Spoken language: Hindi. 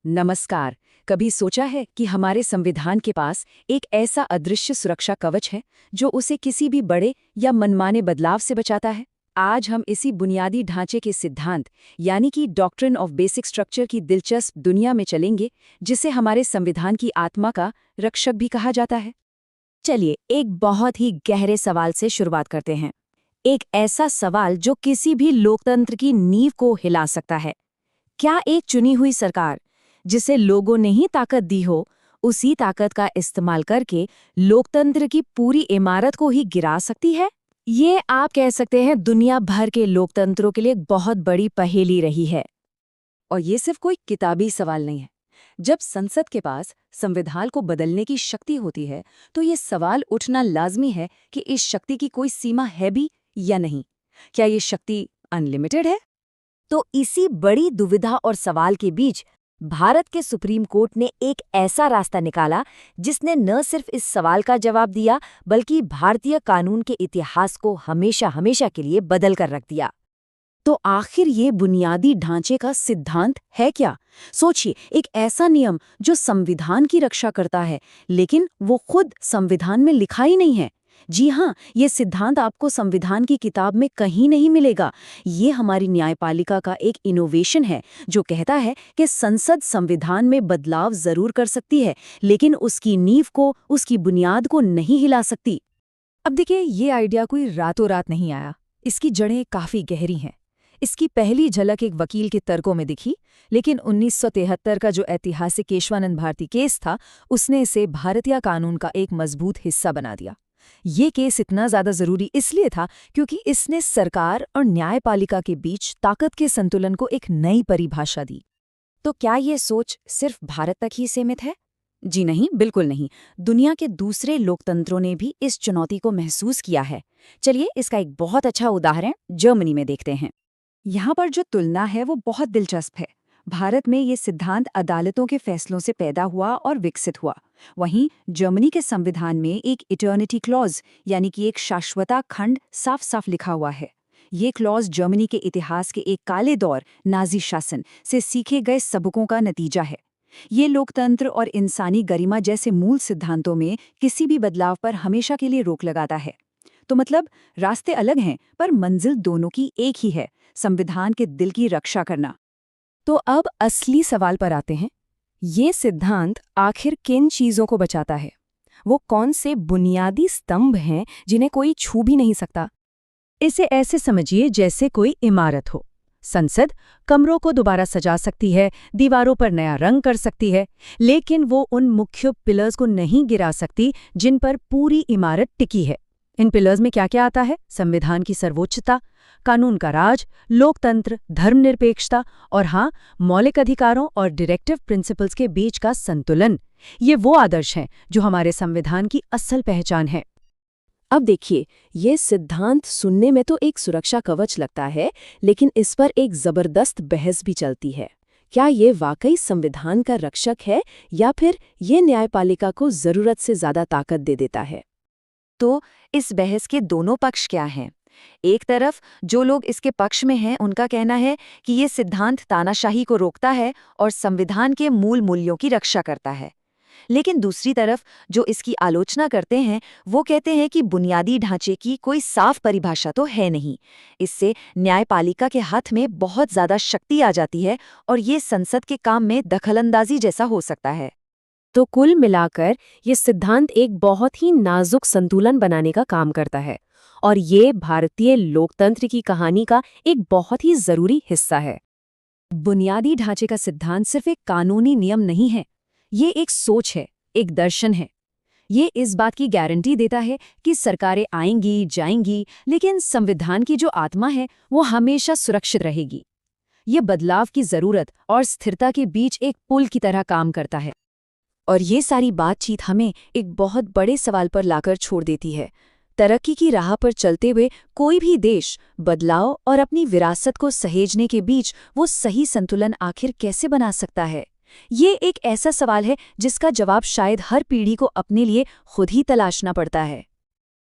नमस्कार। कभी सोचा है कि हमारे संविधान के पास एक ऐसा अदृश्य सुरक्षा कवच है जो उसे किसी भी बड़े या मनमाने बदलाव से बचाता है? आज हम इसी बुनियादी ढांचे के सिद्धांत यानी कि डॉक्ट्रिन ऑफ बेसिक स्ट्रक्चर की दिलचस्प दुनिया में चलेंगे, जिसे हमारे संविधान की आत्मा का रक्षक भी कहा जाता है। चलिए एक बहुत ही गहरे सवाल से शुरुआत करते हैं। एक ऐसा सवाल जो किसी भी लोकतंत्र की नींव को हिला सकता है। क्या एक चुनी हुई सरकार, जिसे लोगों ने ही ताकत दी हो, उसी ताकत का इस्तेमाल करके लोकतंत्र की पूरी इमारत को ही गिरा सकती है? ये आप कह सकते हैं दुनिया भर के लोकतंत्रों के लिए एक बहुत बड़ी पहेली रही है। और ये सिर्फ कोई किताबी सवाल नहीं है। जब संसद के पास संविधान को बदलने की शक्ति होती है, तो ये सवाल उठना लाजमी है कि इस शक्ति की कोई सीमा है भी या नहीं। क्या ये शक्ति अनलिमिटेड है? तो इसी बड़ी दुविधा और सवाल के बीच भारत के सुप्रीम कोर्ट ने एक ऐसा रास्ता निकाला जिसने न सिर्फ इस सवाल का जवाब दिया, बल्कि भारतीय कानून के इतिहास को हमेशा हमेशा के लिए बदल कर रख दिया। तो आखिर ये बुनियादी ढांचे का सिद्धांत है क्या? सोचिए, एक ऐसा नियम जो संविधान की रक्षा करता है, लेकिन वो खुद संविधान में लिखा ही नहीं है। जी हाँ, ये सिद्धांत आपको संविधान की किताब में कहीं नहीं मिलेगा। ये हमारी न्यायपालिका का एक इनोवेशन है जो कहता है कि संसद संविधान में बदलाव जरूर कर सकती है, लेकिन उसकी नींव को, उसकी बुनियाद को नहीं हिला सकती। अब देखिए, ये आइडिया कोई रातों रात नहीं आया। इसकी जड़ें काफी गहरी हैं। इसकी पहली झलक एक वकील के तर्कों में दिखी, लेकिन 1973 का जो ऐतिहासिक केशवानंद भारती केस था, उसने इसे भारतीय कानून का एक मजबूत हिस्सा बना दिया। ये केस इतना ज्यादा जरूरी इसलिए था क्योंकि इसने सरकार और न्यायपालिका के बीच ताकत के संतुलन को एक नई परिभाषा दी। तो क्या ये सोच सिर्फ भारत तक ही सीमित है? जी नहीं, बिल्कुल नहीं। दुनिया के दूसरे लोकतंत्रों ने भी इस चुनौती को महसूस किया है। चलिए इसका एक बहुत अच्छा उदाहरण जर्मनी में देखते हैं। यहाँ पर जो तुलना है वो बहुत दिलचस्प है। भारत में ये सिद्धांत अदालतों के फैसलों से पैदा हुआ और विकसित हुआ। वहीं जर्मनी के संविधान में एक इटर्निटी क्लॉज यानी कि एक शाश्वता खंड साफ साफ लिखा हुआ है। ये क्लॉज जर्मनी के इतिहास के एक काले दौर, नाजी शासन से सीखे गए सबकों का नतीजा है। ये लोकतंत्र और इंसानी गरिमा जैसे मूल सिद्धांतों में किसी भी बदलाव पर हमेशा के लिए रोक लगाता है। तो मतलब रास्ते अलग हैं, पर मंजिल दोनों की एक ही है, संविधान के दिल की रक्षा करना। तो अब असली सवाल पर आते हैं। ये सिद्धांत आखिर किन चीजों को बचाता है? वो कौन से बुनियादी स्तंभ हैं जिन्हें कोई छू भी नहीं सकता? इसे ऐसे समझिए जैसे कोई इमारत हो। संसद कमरों को दोबारा सजा सकती है, दीवारों पर नया रंग कर सकती है, लेकिन वो उन मुख्य पिलर्स को नहीं गिरा सकती जिन पर पूरी इमारत टिकी है। इन पिलर्स में क्या क्या आता है? संविधान की सर्वोच्चता, कानून का राज, लोकतंत्र, धर्मनिरपेक्षता और हाँ, मौलिक अधिकारों और डायरेक्टिव प्रिंसिपल्स के बीच का संतुलन। ये वो आदर्श हैं जो हमारे संविधान की असल पहचान है। अब देखिए, ये सिद्धांत सुनने में तो एक सुरक्षा कवच लगता है, लेकिन इस पर एक जबरदस्त बहस भी चलती है। क्या ये वाकई संविधान का रक्षक है या फिर ये न्यायपालिका को जरूरत से ज्यादा ताकत दे देता है? तो इस बहस के दोनों पक्ष क्या हैं? एक तरफ जो लोग इसके पक्ष में हैं, उनका कहना है कि ये सिद्धांत तानाशाही को रोकता है और संविधान के मूल मूल्यों की रक्षा करता है। लेकिन दूसरी तरफ जो इसकी आलोचना करते हैं, वो कहते हैं कि बुनियादी ढांचे की कोई साफ परिभाषा तो है नहीं। इससे न्यायपालिका के हाथ में बहुत ज्यादा शक्ति आ जाती है और ये संसद के काम में दखलंदाजी जैसा हो सकता है। तो कुल मिलाकर ये सिद्धांत एक बहुत ही नाजुक संतुलन बनाने का काम करता है और ये भारतीय लोकतंत्र की कहानी का एक बहुत ही जरूरी हिस्सा है। बुनियादी ढांचे का सिद्धांत सिर्फ एक कानूनी नियम नहीं है, ये एक सोच है, एक दर्शन है। ये इस बात की गारंटी देता है कि सरकारें आएंगी जाएंगी, लेकिन संविधान की जो आत्मा है वो हमेशा सुरक्षित रहेगी। ये बदलाव की जरूरत और स्थिरता के बीच एक पुल की तरह काम करता है। और ये सारी बातचीत हमें एक बहुत बड़े सवाल पर लाकर छोड़ देती है। तरक्की की राह पर चलते हुए कोई भी देश बदलाव और अपनी विरासत को सहेजने के बीच वो सही संतुलन आखिर कैसे बना सकता है? ये एक ऐसा सवाल है जिसका जवाब शायद हर पीढ़ी को अपने लिए खुद ही तलाशना पड़ता है।